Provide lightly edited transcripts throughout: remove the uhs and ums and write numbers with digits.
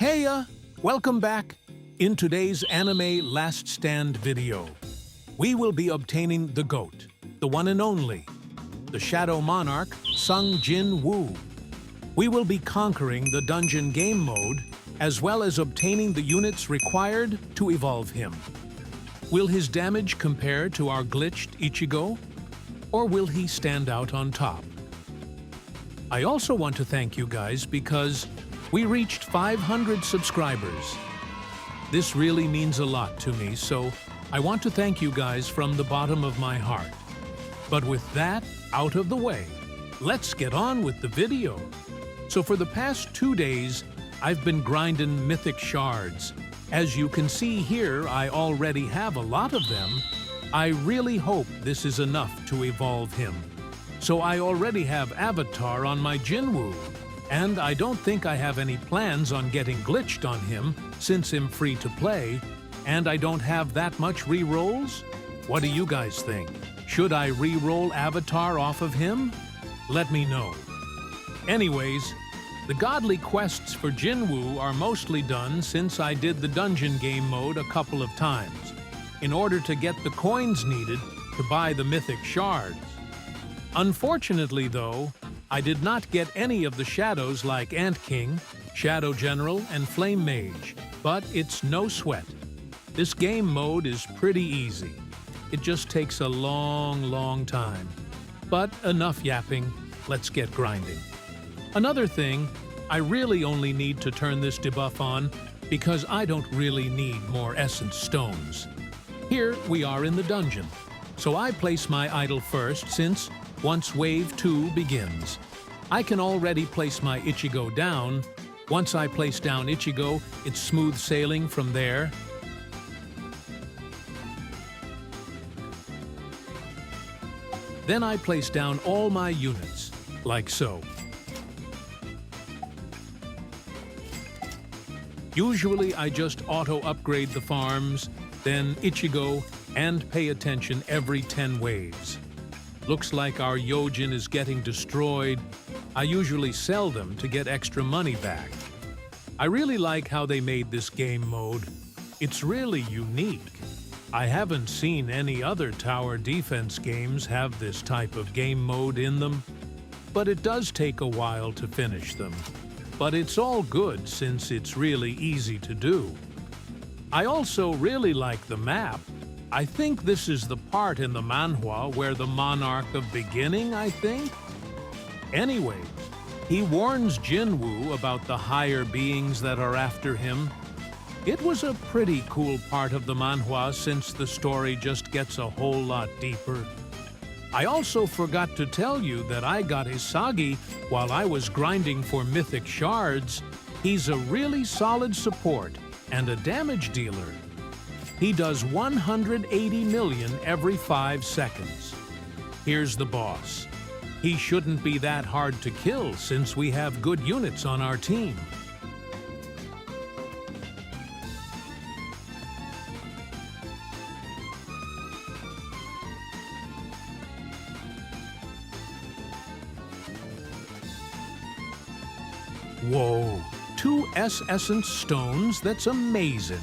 Heya! Welcome back! In today's anime Last Stand video, we will be obtaining the GOAT, the one and only, the Shadow Monarch, Sung Jin-woo. We will be conquering the dungeon game mode, as well as obtaining the units required to evolve him. Will his damage compare to our glitched Ichigo, or will he stand out on top? I also want to thank you guys because we reached 500 subscribers. This really means a lot to me, so I want to thank you guys from the bottom of my heart. But with that out of the way, let's get on with the video. So for the past 2 days, I've been grinding mythic shards. As you can see here, I already have a lot of them. I really hope this is enough to evolve him. So I already have Avatar on my Jin-woo, and I don't think I have any plans on getting glitched on him since I'm free to play, and I don't have that much re-rolls. What do you guys think? Should I re-roll Avatar off of him? Let me know. Anyways, the godly quests for Jin-woo are mostly done since I did the dungeon game mode a couple of times, in order to get the coins needed to buy the mythic shards. Unfortunately though, I did not get any of the shadows like Ant King, Shadow General, and Flame Mage, but it's no sweat. This game mode is pretty easy. It just takes a long time. But enough yapping, let's get grinding. Another thing, I really only need to turn this debuff on because I don't really need more essence stones. Here we are in the dungeon, so I place my idol first since once Wave 2 begins, I can already place my Ichigo down. Once I place down Ichigo, it's smooth sailing from there. Then I place down all my units, like so. Usually I just auto-upgrade the farms, then Ichigo, and pay attention every 10 waves. Looks like our Yojin is getting destroyed. I usually sell them to get extra money back. I really like how they made this game mode. It's really unique. I haven't seen any other tower defense games have this type of game mode in them, but it does take a while to finish them. But it's all good since it's really easy to do. I also really like the map. I think this is the part in the manhwa where the monarch of beginning, I think? Anyway, he warns Jin-woo about the higher beings that are after him. It was a pretty cool part of the manhwa since the story just gets a whole lot deeper. I also forgot to tell you that I got Isagi while I was grinding for mythic shards. He's a really solid support and a damage dealer. He does 180 million every 5 seconds. Here's the boss. He shouldn't be that hard to kill since we have good units on our team. Whoa, 2 essence stones, that's amazing.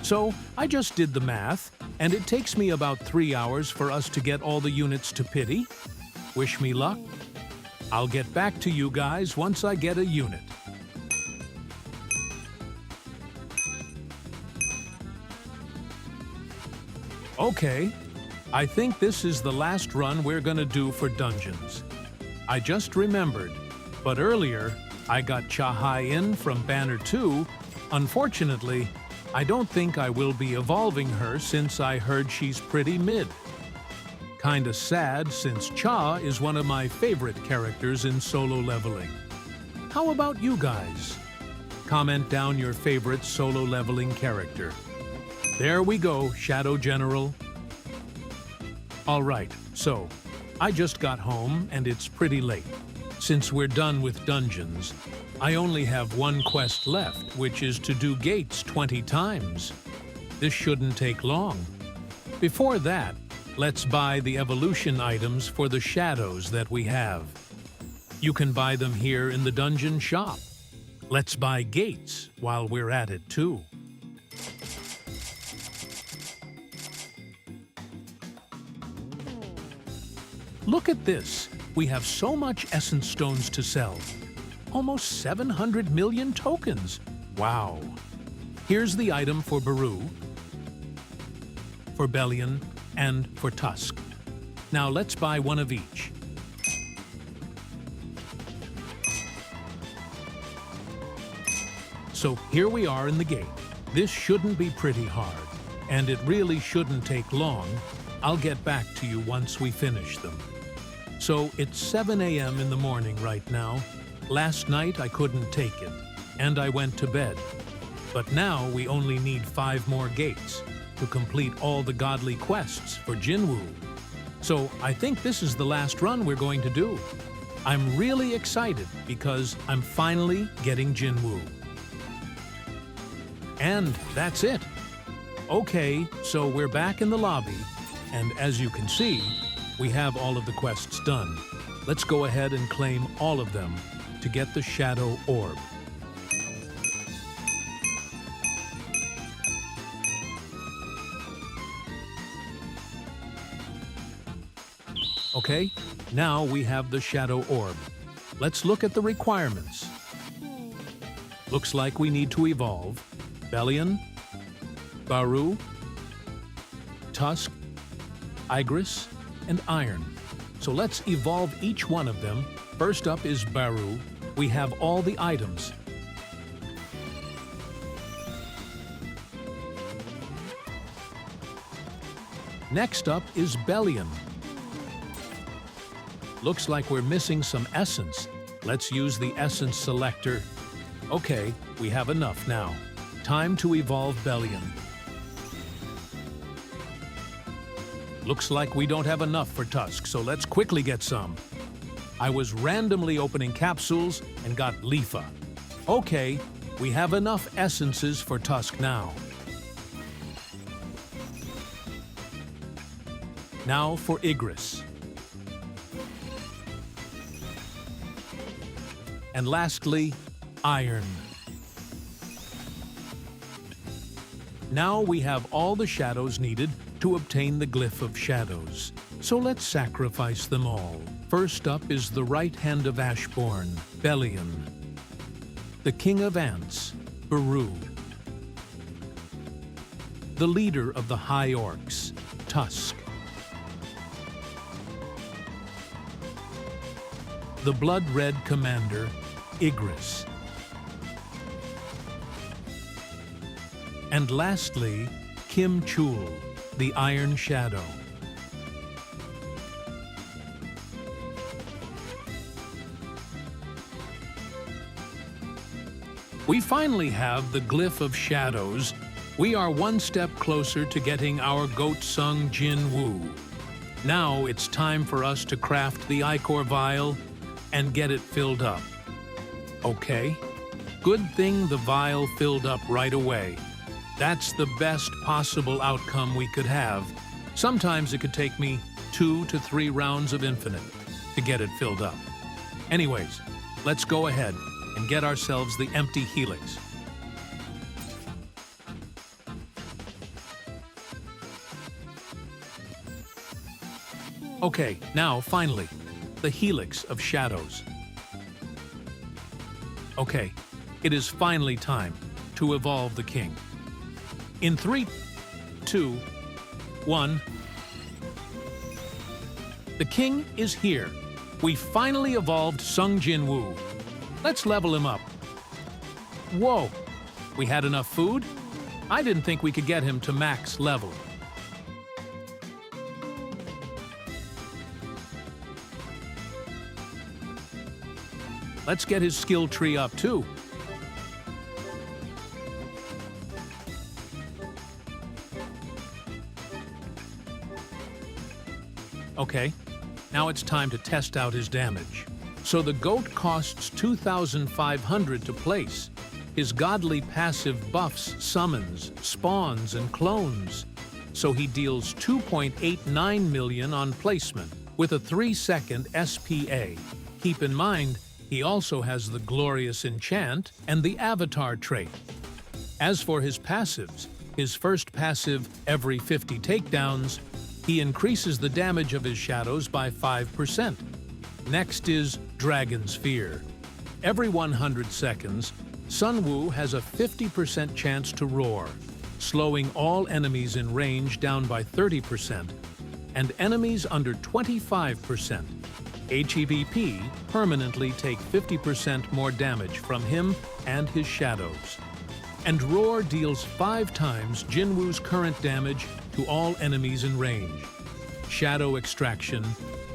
So I just did the math, and it takes me about 3 hours for us to get all the units to pity. Wish me luck. I'll get back to you guys once I get a unit. Okay, I think this is the last run we're gonna do for dungeons. I just remembered, but earlier I got Chahai in from Banner 2. Unfortunately, I don't think I will be evolving her since I heard she's pretty mid. Kinda sad since Cha is one of my favorite characters in solo leveling. How about you guys? Comment down your favorite solo leveling character. There we go, Shadow General. Alright, so I just got home and it's pretty late. Since we're done with dungeons, I only have one quest left, which is to do gates 20 times. This shouldn't take long. Before that, let's buy the evolution items for the shadows that we have. You can buy them here in the dungeon shop. Let's buy gates while we're at it too. Look at this. We have so much essence stones to sell. Almost 700 million tokens. Wow. Here's the item for Baru, for Bellion, and for Tusk. Now let's buy one of each. So here we are in the gate. This shouldn't be pretty hard, and it really shouldn't take long. I'll get back to you once we finish them. So it's 7 a.m. in the morning right now. Last night I couldn't take it, and I went to bed. But now we only need 5 more gates to complete all the godly quests for Jin-woo. So I think this is the last run we're going to do. I'm really excited because I'm finally getting Jin-woo. And that's it. Okay, so we're back in the lobby, and as you can see, we have all of the quests done. Let's go ahead and claim all of them to get the Shadow Orb. Okay, now we have the Shadow Orb. Let's look at the requirements. Looks like we need to evolve Bellion, Baru, Tusk, Igris, and Iron. So let's evolve each one of them. First up is Baru. We have all the items. Next up is Bellion. Looks like we're missing some essence. Let's use the essence selector. Okay, we have enough now. Time to evolve Bellion. Looks like we don't have enough for Tusk, so let's quickly get some. I was randomly opening capsules and got Leafa. Okay, we have enough essences for Tusk now. Now for Igris. And lastly, Iron. Now we have all the shadows needed to obtain the Glyph of Shadows. So let's sacrifice them all. First up is the right hand of Ashbourne, Bellion. The King of Ants, Baru. The leader of the High Orcs, Tusk. The Blood Red Commander, Igris. And lastly, Kim Chul, the Iron Shadow. We finally have the Glyph of Shadows. We are one step closer to getting our goat-sung Jin-woo. Now it's time for us to craft the Ichor Vial and get it filled up. Okay, good thing the vial filled up right away. That's the best possible outcome we could have. Sometimes it could take me 2 to 3 rounds of Infinite to get it filled up. Anyways, let's go ahead and get ourselves the empty Helix. Okay, now finally, the Helix of Shadows. Okay, it is finally time to evolve the King. In 3, 2, 1. The King is here. We finally evolved Sung Jin-woo. Let's level him up. Whoa, we had enough food? I didn't think we could get him to max level. Let's get his skill tree up too. Okay, now it's time to test out his damage. So the goat costs 2,500 to place. His godly passive buffs summons, spawns, and clones. So he deals 2.89 million on placement with a 3-second SPA. Keep in mind, He also has the glorious enchant and the avatar trait. As for his passives, his first passive, every 50 takedowns, he increases the damage of his shadows by 5%. Next is Dragon's Fear. Every 100 seconds, Jin-woo has a 50% chance to roar, slowing all enemies in range down by 30%, and enemies under 25%. HEVP permanently take 50% more damage from him and his shadows. And Roar deals 5 times Jin-woo's current damage to all enemies in range. Shadow Extraction,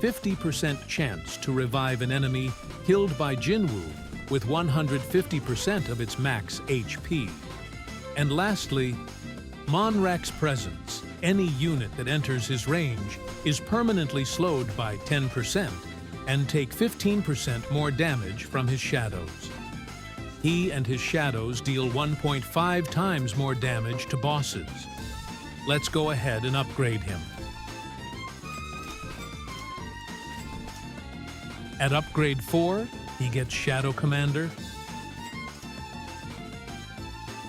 50% chance to revive an enemy killed by Jin-woo with 150% of its max HP. And lastly, Monrak's Presence. Any unit that enters his range is permanently slowed by 10% and take 15% more damage from his shadows. He and his shadows deal 1.5 times more damage to bosses. Let's go ahead and upgrade him. At upgrade 4, he gets Shadow Commander.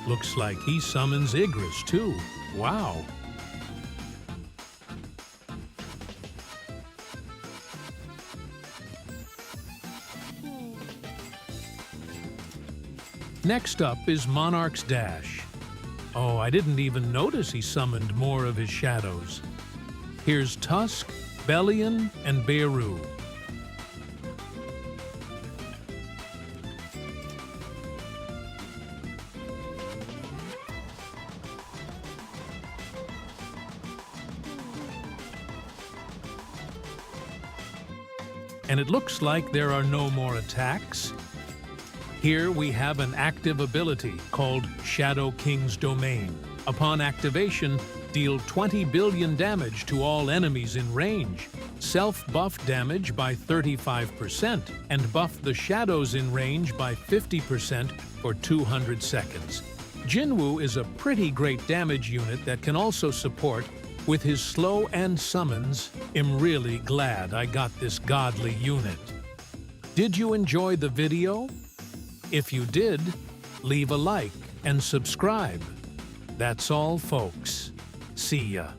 Looks like he summons Igris too. Wow! Next up is Monarch's Dash. Oh, I didn't even notice he summoned more of his shadows. Here's Tusk, Bellion, and Beirut. And it looks like there are no more attacks. Here we have an active ability called Shadow King's Domain. Upon activation, deal 20 billion damage to all enemies in range. Self-buff damage by 35% and buff the shadows in range by 50% for 200 seconds. Jin-woo is a pretty great damage unit that can also support with his slow and summons. I'm really glad I got this godly unit. Did you enjoy the video? If you did, leave a like and subscribe. That's all, folks. See ya.